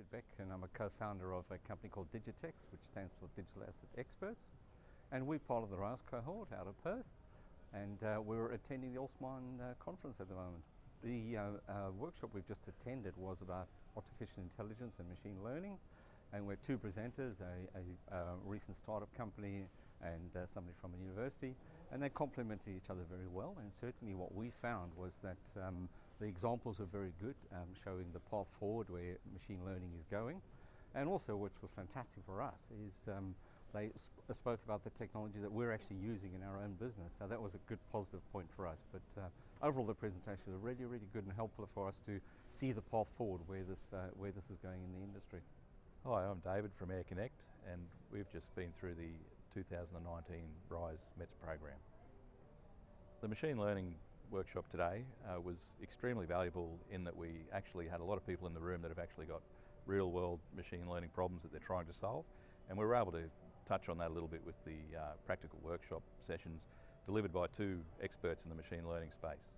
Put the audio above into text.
Richard Beck, and I'm a co-founder of a company called DIGATEX, which stands for Digital Asset Experts. And we're part of the RISE cohort out of Perth, and we're attending the Austmine conference at the moment. The workshop we've just attended was about artificial intelligence and machine learning, and we're two presenters, a recent startup company and somebody from a university, and they complemented each other very well. And certainly what we found was that the examples are very good, showing the path forward where machine learning is going. And also, which was fantastic for us, is they spoke about the technology that we're actually using in our own business. So that was a good positive point for us. But overall, the presentation was really, really good and helpful for us to see the path forward where this is going in the industry. Hi, I'm David from AirConnect, and we've just been through the 2019 RISE METS program. The machine learning workshop today was extremely valuable in that we actually had a lot of people in the room that have actually got real world machine learning problems that they're trying to solve, and we were able to touch on that a little bit with the practical workshop sessions delivered by two experts in the machine learning space.